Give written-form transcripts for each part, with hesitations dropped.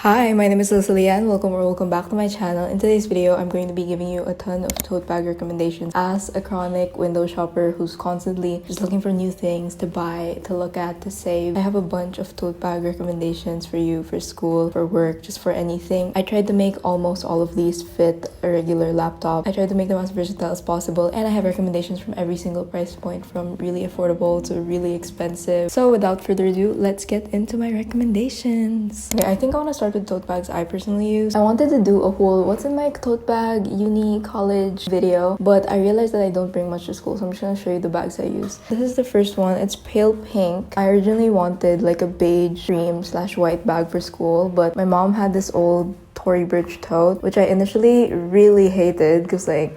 Hi, my name is Alyssa Lyanne. Welcome back to my channel. In today's video, I'm going to be giving you a ton of tote bag recommendations. As a chronic window shopper who's constantly just looking for new things to buy, to look at, to save, I have a bunch of tote bag recommendations for you for school, for work, just for anything. I tried to make almost all of these fit a regular laptop. I tried to make them as versatile as possible, and I have recommendations from every single price point, from really affordable to really expensive. So without further ado, let's get into my recommendations. Okay, I think I want to start with tote bags I personally use. I wanted to do a whole what's in my tote bag uni college video, but I realized that I don't bring much to school, so I'm just gonna show you the bags I use. This is the first one. It's pale pink. I originally wanted like a beige cream / white bag for school, but my mom had this old Tory Burch tote, which I initially really hated because it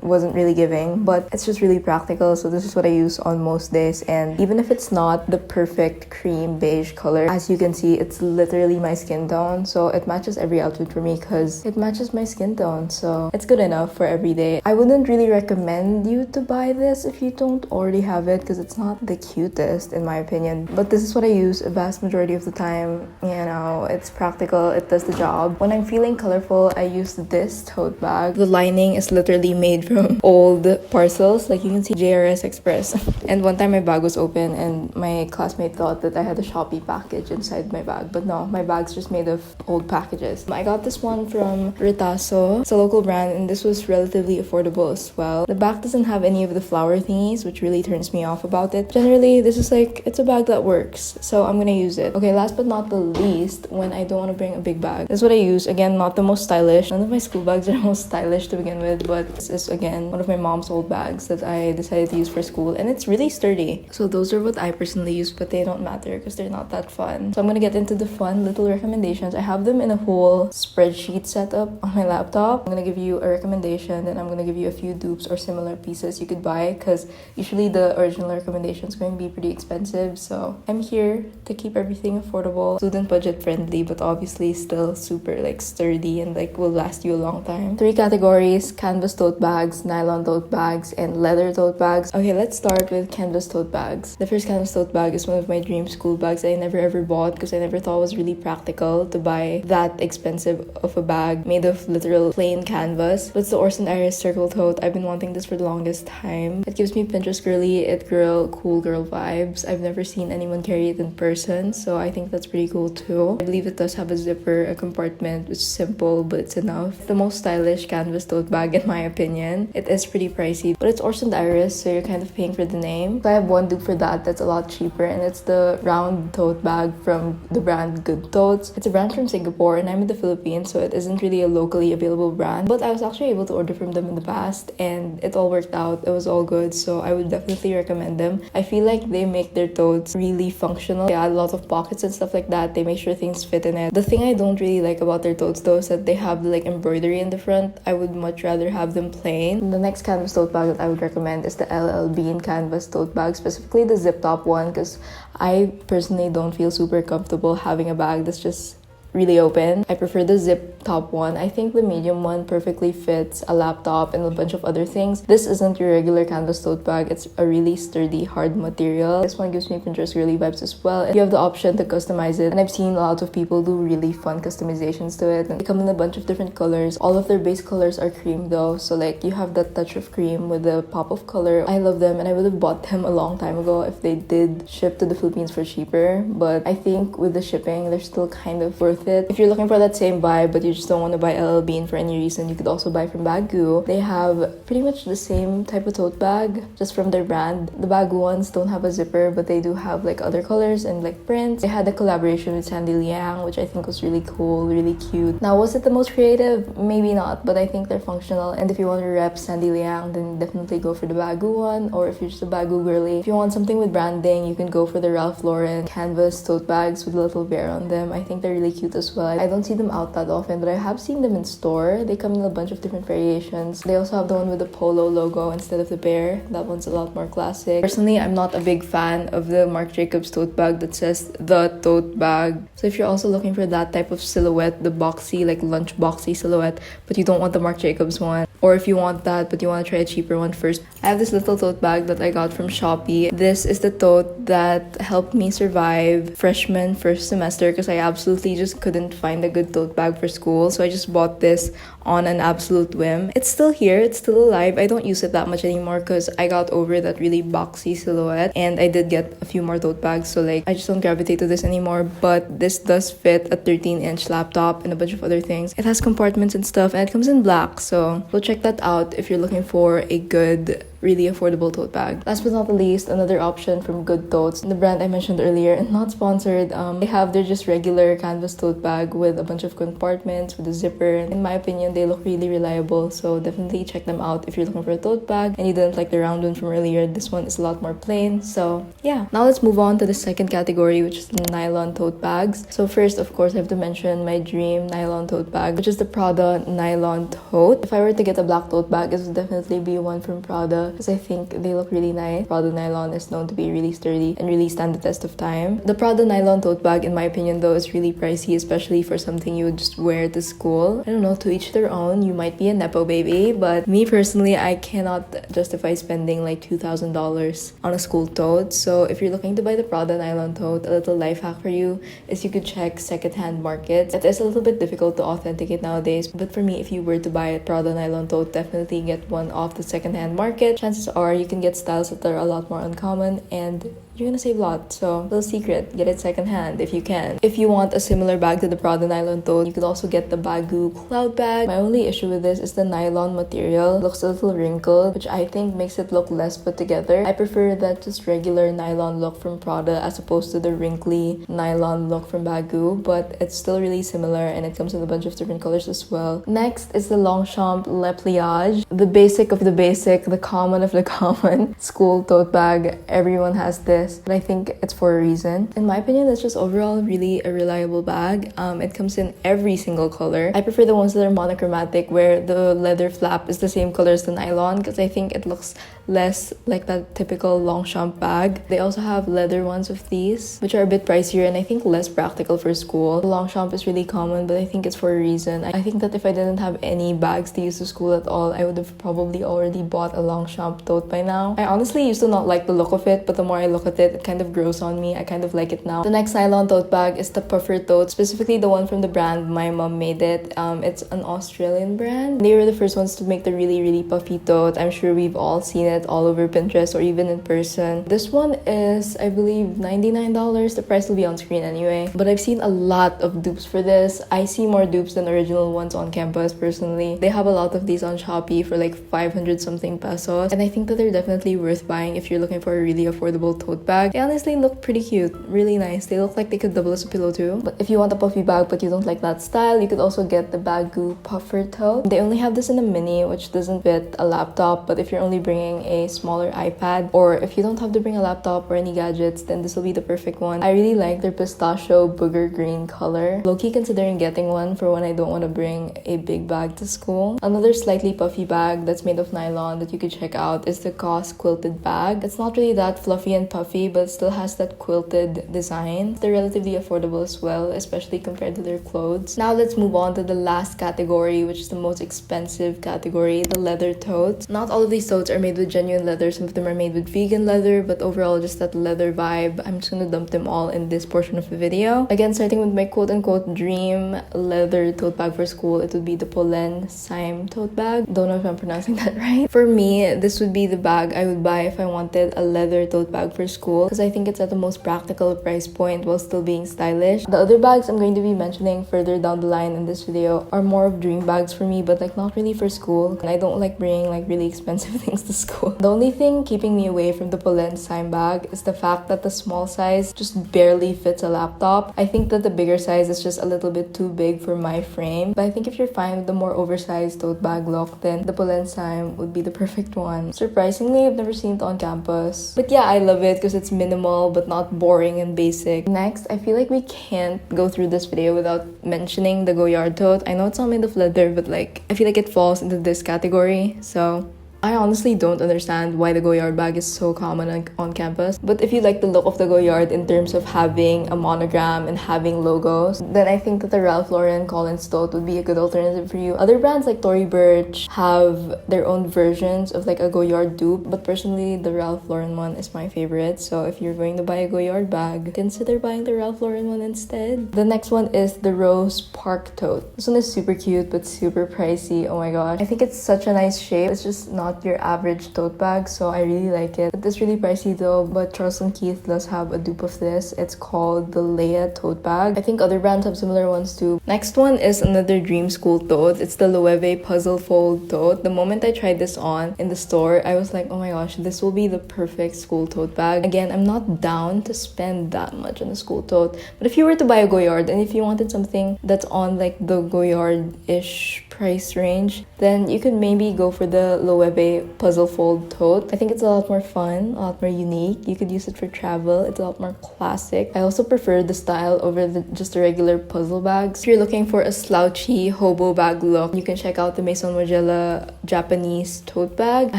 wasn't really giving, but it's just really practical, so this is what I use on most days. And even if it's not the perfect cream beige color, as you can see, it's literally my skin tone, so it matches every outfit for me because it matches my skin tone, so it's good enough for every day. I wouldn't really recommend you to buy this if you don't already have it because it's not the cutest in my opinion, but this is what I use a vast majority of the time. You know, it's practical, it does the job. When I'm feeling colorful, I use this tote bag. The lining is literally made from old parcels, like you can see JRS Express. And one time my bag was open and my classmate thought that I had a Shopee package inside my bag, but no, my bag's just made of old packages. I got this one from Retaso. It's a local brand and this was relatively affordable as well. The back doesn't have any of the flower thingies, which really turns me off about it. Generally, this is it's a bag that works, so I'm gonna use it. Okay, last but not the least, when I don't want to bring a big bag, this is what I use. Again, not the most stylish. None of my school bags are the most stylish to begin with, but this is again one of my mom's old bags that I decided to use for school, and it's really sturdy. So those are what I personally use, but they don't matter because they're not that fun. So I'm gonna get into the fun little recommendations. I have them in a whole spreadsheet setup on my laptop. I'm gonna give you a recommendation, then I'm gonna give you a few dupes or similar pieces you could buy, because usually the original recommendation is going to be pretty expensive. So I'm here to keep everything affordable, student budget friendly, but obviously still super sturdy and will last you a long time. 3 categories: canvas tote bags, nylon tote bags, and leather tote bags. Okay, let's start with canvas tote bags. The first canvas tote bag is one of my dream school bags that I never ever bought because I never thought it was really practical to buy that expensive of a bag made of literal plain canvas. But it's the Orson Iris circle tote. I've been wanting this for the longest time. It gives me Pinterest girly, it girl, cool girl vibes. I've never seen anyone carry it in person, so I think that's pretty cool too. I believe it does have a zipper, a compartment, which is simple but it's enough. It's the most stylish canvas tote bag in my opinion. It is pretty pricey, but it's Orson Iris, so you're kind of paying for the name. So I have one dupe for that's a lot cheaper, and it's the round tote bag from the brand Good Totes. It's a brand from Singapore and I'm in the Philippines, so it isn't really a locally available brand, but I was actually able to order from them in the past and it all worked out. It was all good, so I would definitely recommend them. I feel like they make their totes really functional. They add lots of pockets and stuff like that. They make sure things fit in it. The thing I don't really like about their totes though is that they have the embroidery in the front. I would much rather have them plain. The next canvas tote bag that I would recommend is the LL Bean canvas tote bag, specifically the zip top one, because I personally don't feel super comfortable having a bag that's just really open. I prefer the zip top one. I think the medium one perfectly fits a laptop and a bunch of other things. This isn't your regular canvas tote bag. It's a really sturdy, hard material. This one gives me Pinterest girly vibes as well. You have the option to customize it, and I've seen lots of people do really fun customizations to it. And they come in a bunch of different colors. All of their base colors are cream though, so you have that touch of cream with a pop of color. I love them, and I would have bought them a long time ago if they did ship to the Philippines for cheaper, but I think with the shipping, they're still kind of worth it. If you're looking for that same vibe but you just don't want to buy LL Bean for any reason, you could also buy from Bagu. They have pretty much the same type of tote bag, just from their brand. The Bagu ones don't have a zipper, but they do have other colors and prints. They had a collaboration with Sandy Liang, which I think was really cool, really cute. Now, was it the most creative? Maybe not, but I think they're functional. And if you want to rep Sandy Liang, then definitely go for the Bagu one. Or if you're just a Bagu girly, if you want something with branding, you can go for the Ralph Lauren canvas tote bags with a little bear on them. I think they're really cute as well. I don't see them out that often, but I have seen them in store. They come in a bunch of different variations. They also have the one with the polo logo instead of the bear. That one's a lot more classic. Personally, I'm not a big fan of the Marc Jacobs tote bag that says the tote bag. So if you're also looking for that type of silhouette, the boxy, lunch boxy silhouette, but you don't want the Marc Jacobs one, or if you want that but you want to try a cheaper one first, I have this little tote bag that I got from Shopee. This is the tote that helped me survive freshman first semester because I absolutely just just couldn't find a good tote bag for school, so I just bought this on an absolute whim. It's still here, it's still alive. I don't use it that much anymore because I got over that really boxy silhouette, and I did get a few more tote bags, so like I just don't gravitate to this anymore. But this does fit a 13-inch laptop and a bunch of other things. It has compartments and stuff, and it comes in black, so go check that out if you're looking for a good, really affordable tote bag. Last but not the least, another option from Good Totes, the brand I mentioned earlier, and not sponsored. They have their just regular canvas tote bag with a bunch of compartments with a zipper. In my opinion, they look really reliable, so definitely check them out if you're looking for a tote bag and you didn't like the round one from earlier. This one is a lot more plain. So yeah, now let's move on to the second category, which is nylon tote bags. So first, of course, I have to mention my dream nylon tote bag, which is the Prada nylon tote. If I were to get a black tote bag, it would definitely be one from Prada because I think they look really nice. Prada nylon is known to be really sturdy and really stand the test of time. The Prada nylon tote bag, in my opinion though, is really pricey, especially for something you would just wear to school. I don't know, to each their own. You might be a nepo baby, but me personally, I cannot justify spending like $2,000 on a school tote. So if you're looking to buy the Prada nylon tote, a little life hack for you is you could check secondhand markets. It is a little bit difficult to authenticate nowadays, but for me, if you were to buy a Prada nylon tote, definitely get one off the secondhand market. Chances are you can get styles that are a lot more uncommon and you're gonna save a lot. So, little secret, get it secondhand if you can. If you want a similar bag to the Prada nylon tote, you could also get the Baggu cloud bag. My only issue with this is the nylon material. It looks a little wrinkled, which I think makes it look less put together. I prefer that just regular nylon look from Prada as opposed to the wrinkly nylon look from Baggu, but it's still really similar and it comes in a bunch of different colors as well. Next is the Longchamp Le Pliage, the basic of the basic, the common of the common school tote bag. Everyone has this, but I think it's for a reason. In my opinion, it's just overall really a reliable bag. It comes in every single color. I prefer the ones that are monochromatic, where the leather flap is the same color as the nylon, because I think it looks less like that typical Longchamp bag. They also have leather ones of these, which are a bit pricier and I think less practical for school. The Longchamp is really common, but I think it's for a reason. I think that if I didn't have any bags to use to school at all, I would have probably already bought a Longchamp tote by now. I honestly used to not like the look of it, but the more I look at it, it kind of grows on me. I kind of like it now. The next nylon tote bag is the Puffer tote, specifically the one from the brand My Mom Made It. It's an Australian brand. They were the first ones to make the really puffy tote. I'm sure we've all seen it all over Pinterest or even in person. This one is, I believe, $99. The price will be on screen anyway. But I've seen a lot of dupes for this. I see more dupes than original ones on campus personally. They have a lot of these on Shopee for like 500 something pesos. And I think that they're definitely worth buying if you're looking for a really affordable tote bag. They honestly look pretty cute, really nice. They look like they could double as a pillow too. But if you want a puffy bag but you don't like that style, you could also get the Baggu Puffer tote. They only have this in a mini, which doesn't fit a laptop, but if you're only bringing a smaller iPad, or if you don't have to bring a laptop or any gadgets, then this will be the perfect one. I really like their pistachio booger green color. Low-key considering getting one for when I don't want to bring a big bag to school. Another slightly puffy bag that's made of nylon that you could check out is the COS quilted bag. It's not really that fluffy and puffy, but it still has that quilted design. They're relatively affordable as well, especially compared to their clothes. Now let's move on to the last category, which is the most expensive category, the leather totes. Not all of these totes are made with genuine leather. Some of them are made with vegan leather, but overall just that leather vibe. I'm just gonna dump them all in this portion of the video. Again, starting with my quote-unquote dream leather tote bag for school, it would be the Pollen Sime tote bag. Don't know if I'm pronouncing that right. For me, this would be the bag I would buy if I wanted a leather tote bag for school, because I think it's at the most practical price point while still being stylish. The other bags I'm going to be mentioning further down the line in this video are more of dream bags for me, but like not really for school. And I don't like bringing like really expensive things to school. The only thing keeping me away from the Pollen Sime bag is the fact that the small size just barely fits a laptop. I think that the bigger size is just a little bit too big for my frame, but I think if you're fine with the more oversized tote bag look, then the Pollen Sime would be the perfect one. Surprisingly, I've never seen it on campus, but yeah, I love it because it's minimal but not boring and basic. Next, I feel like we can't go through this video without mentioning the Goyard tote. I know it's not made of leather, but like I feel like it falls into this category, so I honestly don't understand why the Goyard bag is so common on campus, but if you like the look of the Goyard in terms of having a monogram and having logos, then I think that the Ralph Lauren Collins tote would be a good alternative for you. Other brands like Tory Burch have their own versions of like a Goyard dupe, but personally the Ralph Lauren one is my favorite, so if you're going to buy a Goyard bag, consider buying the Ralph Lauren one instead. The next one is the Rose Park tote. This one is super cute but super pricey. Oh my gosh, I think it's such a nice shape. It's just not your average tote bag, so I really like it. It's really pricey though, but Charles & Keith does have a dupe of this. It's called the Leia tote bag. I think other brands have similar ones too. Next one is another Dream School tote. It's the Loewe Puzzle Fold tote. The moment I tried this on in the store, I was like, oh my gosh, this will be the perfect school tote bag. Again, I'm not down to spend that much on a school tote, but if you were to buy a Goyard and if you wanted something that's on like the Goyard-ish price range, then you could maybe go for the Loewe Puzzle Fold tote. I think it's a lot more fun, a lot more unique. You could use it for travel. It's a lot more classic. I also prefer the style over just the regular puzzle bags. If you're looking for a slouchy hobo bag look, you can check out the Maison Margiela Japanese tote bag. I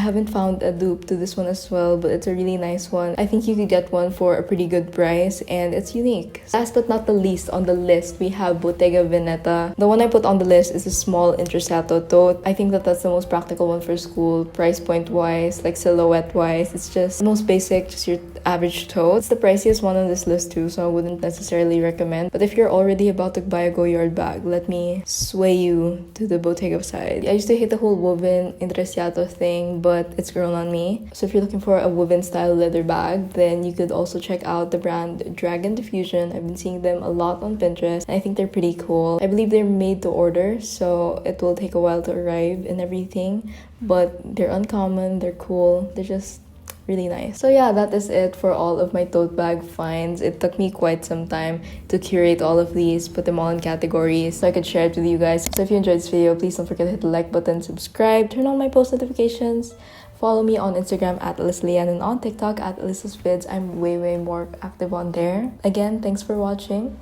haven't found a dupe to this one as well, but it's a really nice one. I think you could get one for a pretty good price and it's unique. Last but not the least on the list, we have Bottega Veneta. The one I put on the list is a small Intrecciato tote. I think that that's the most practical one for school. Price point wise, like silhouette wise, it's just the most basic, just your average tote. It's the priciest one on this list too, so I wouldn't necessarily recommend. But if you're already about to buy a Goyard bag, let me sway you to the Bottega side. I used to hate the whole woven Intrecciato thing, but it's grown on me. So if you're looking for a woven style leather bag, then you could also check out the brand Dragon Diffusion. I've been seeing them a lot on Pinterest and I think they're pretty cool. I believe they're made to order, so it will take a while to arrive and everything, but they're uncommon, they're cool, they're just really nice. So yeah, that is it for all of my tote bag finds. It took me quite some time to curate all of these, put them all in categories so I could share it with you guys. So if you enjoyed this video, please don't forget to hit the like button, subscribe, turn on my post notifications, follow me on Instagram at Alyssa Lyanne and on TikTok at Alyssa's Vids. I'm way more active on there. Again, thanks for watching.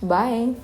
Bye!